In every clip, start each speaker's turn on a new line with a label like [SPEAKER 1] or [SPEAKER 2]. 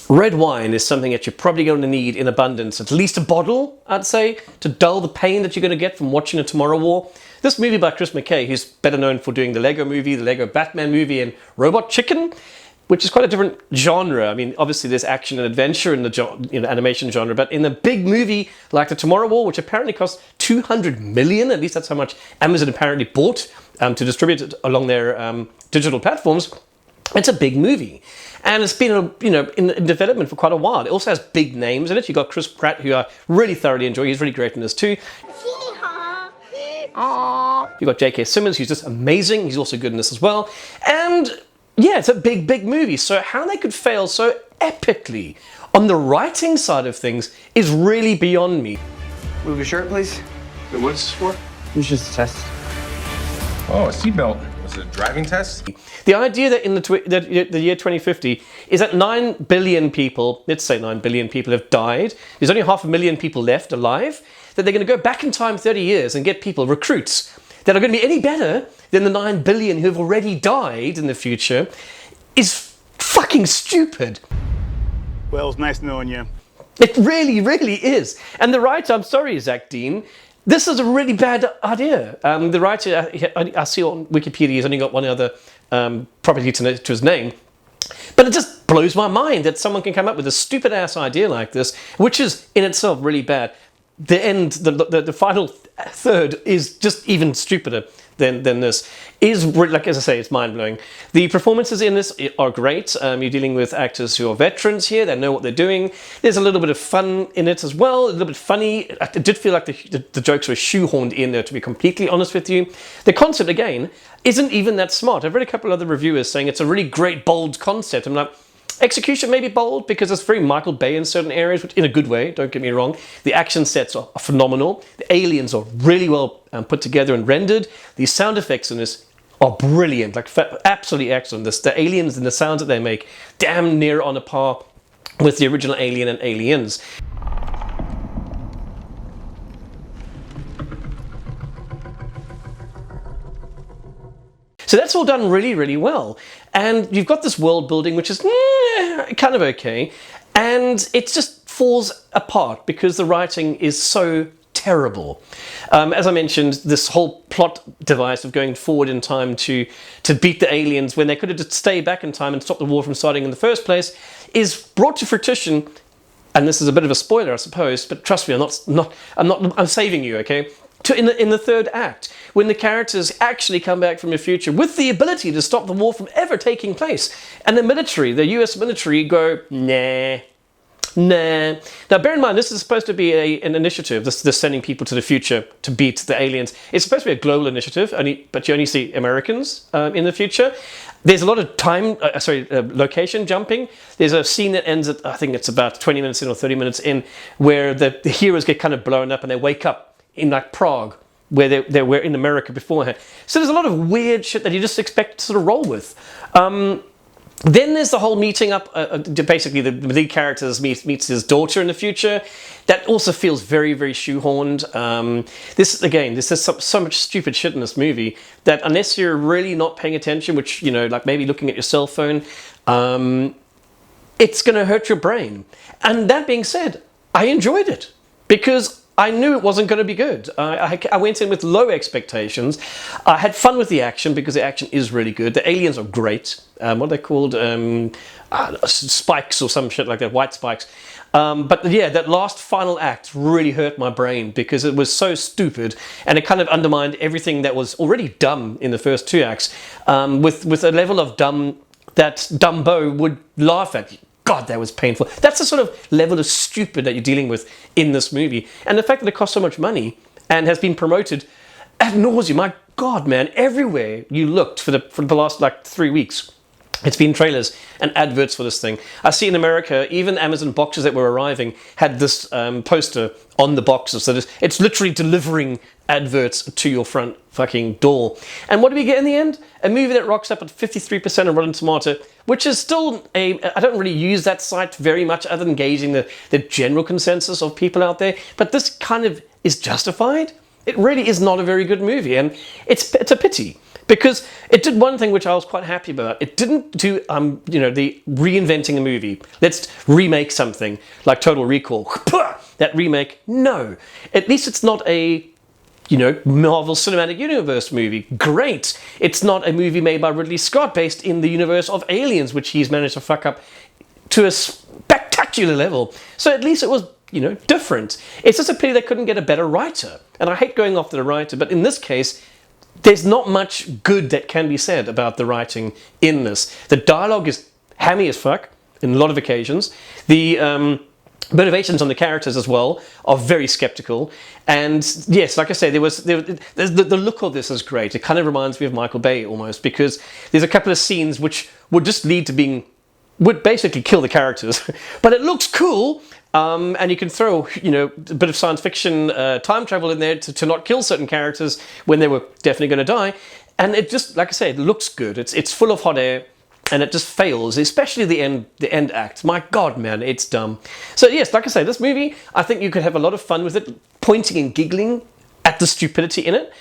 [SPEAKER 1] Red wine is something that you're probably going to need in abundance, at least a bottle, I'd say, to dull the pain that you're going to get from watching a Tomorrow War. This movie by Chris McKay, who's better known for doing the Lego movie, the Lego Batman movie, and Robot Chicken, which is quite a different genre. I mean, obviously there's action and adventure in the animation genre, but in a big movie like the Tomorrow War, which apparently cost $200 million, at least that's how much Amazon apparently bought to distribute it along their digital platforms, it's a big movie. And it's been, in development for quite a while. It also has big names in it. You've got Chris Pratt, who I really thoroughly enjoy. He's really great in this too. You've got j.k.simmons, who's just amazing. He's also good in this as well. And yeah, it's a big, big movie. So how they could fail so epically on the writing side of things is really beyond me.
[SPEAKER 2] Move your shirt, please.
[SPEAKER 3] What's this for?
[SPEAKER 2] It's just a test.
[SPEAKER 3] Oh, a seatbelt. Was it a driving test?
[SPEAKER 1] The idea that in the year 2050 is that 9 billion people, let's say 9 billion people have died, there's only 500,000 people left alive, that they're going to go back in time 30 years and get people, recruits, that are going to be any better than the 9 billion who have already died in the future is fucking stupid.
[SPEAKER 4] Well, it's nice knowing you.
[SPEAKER 1] It really, really is. And the writer, I'm sorry, Zach Dean, this is a really bad idea. The writer, I see on Wikipedia, he's only got one other property to his name. But it just blows my mind that someone can come up with a stupid-ass idea like this, which is in itself really bad. The final third is just even stupider than this. Is, like, as I say, it's mind-blowing. The performances in this are great. You're dealing with actors who are veterans here. They know what they're doing. There's a little bit of fun in it as well. A little bit funny. It did feel like the jokes were shoehorned in there, to be completely honest with you. The concept, again, isn't even that smart. I've read a couple of other reviewers saying it's a really great, bold concept. I'm like, execution may be bold because it's very Michael Bay in certain areas, which in a good way, don't get me wrong. The action sets are phenomenal. The aliens are really well put together and rendered. The sound effects in this are brilliant, like absolutely excellent. The aliens and the sounds that they make, damn near on a par with the original Alien and Aliens. So that's all done really, really well. And you've got this world building, which is kind of okay. And it just falls apart because the writing is so terrible. As I mentioned, this whole plot device of going forward in time to beat the aliens when they could have just stayed back in time and stopped the war from starting in the first place is brought to fruition. And this is a bit of a spoiler, I suppose, but trust me, I'm saving you, okay? In the third act, when the characters actually come back from the future with the ability to stop the war from ever taking place. And the military, the US military, go, nah. Now, bear in mind, this is supposed to be an initiative, this sending people to the future to beat the aliens. It's supposed to be a global initiative, but you only see Americans in the future. There's a lot of location jumping. There's a scene that ends at, I think it's about 20 minutes in or 30 minutes in, where the heroes get kind of blown up and they wake up in like Prague, where they were in America beforehand. So there's a lot of weird shit that you just expect to sort of roll with. Then there's the whole meeting up, basically the lead character meets his daughter in the future. That also feels very, very shoehorned. There's so much stupid shit in this movie that unless you're really not paying attention, which, like maybe looking at your cell phone, it's going to hurt your brain. And that being said, I enjoyed it because I knew it wasn't going to be good. I went in with low expectations. I had fun with the action because the action is really good. The aliens are great. What are they called? Spikes or some shit like that, white spikes. But yeah, that last final act really hurt my brain because it was so stupid and it kind of undermined everything that was already dumb in the first two acts with a level of dumb that Dumbo would laugh at. God, that was painful. That's the sort of level of stupid that you're dealing with in this movie. And the fact that it cost so much money and has been promoted ad nauseum. My God, man, everywhere you looked for the last 3 weeks, it's been trailers and adverts for this thing. I see in America, even Amazon boxes that were arriving had this poster on the boxes. So it's literally delivering adverts to your front fucking door. And what do we get in the end? A movie that rocks up at 53% on Rotten Tomato, which is still I don't really use that site very much other than gauging the general consensus of people out there. But this kind of is justified. It really is not a very good movie, and it's a pity. Because it did one thing which I was quite happy about. It didn't do, the reinventing a movie. Let's remake something like Total Recall. That remake, no. At least it's not a, Marvel Cinematic Universe movie. Great. It's not a movie made by Ridley Scott based in the universe of Aliens, which he's managed to fuck up to a spectacular level. So at least it was, different. It's just a pity they couldn't get a better writer. And I hate going after the writer, but in this case, there's not much good that can be said about the writing in this. The dialogue is hammy as fuck in a lot of occasions. The motivations on the characters as well are very skeptical. And yes, like I say, the look of this is great. It kind of reminds me of Michael Bay almost, because there's a couple of scenes which would just lead to would basically kill the characters. But it looks cool. And you can throw, a bit of science fiction time travel in there to not kill certain characters when they were definitely going to die. And it just, like I say, it looks good. It's full of hot air, and it just fails, especially the end act. My God, man, it's dumb. So yes, like I say, this movie, I think you could have a lot of fun with it, pointing and giggling at the stupidity in it.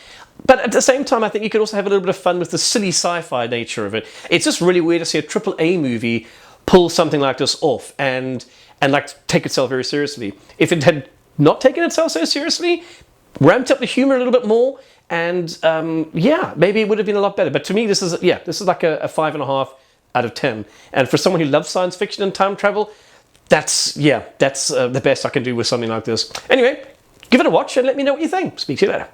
[SPEAKER 1] But at the same time, I think you could also have a little bit of fun with the silly sci-fi nature of it. It's just really weird to see a AAA movie pull something like this off and like take itself very seriously. If it had not taken itself so seriously, ramped up the humor a little bit more, and maybe it would have been a lot better. But to me, this is like a 5.5 out of 10. And for someone who loves science fiction and time travel, that's the best I can do with something like this. Anyway, give it a watch and let me know what you think. Speak to you later.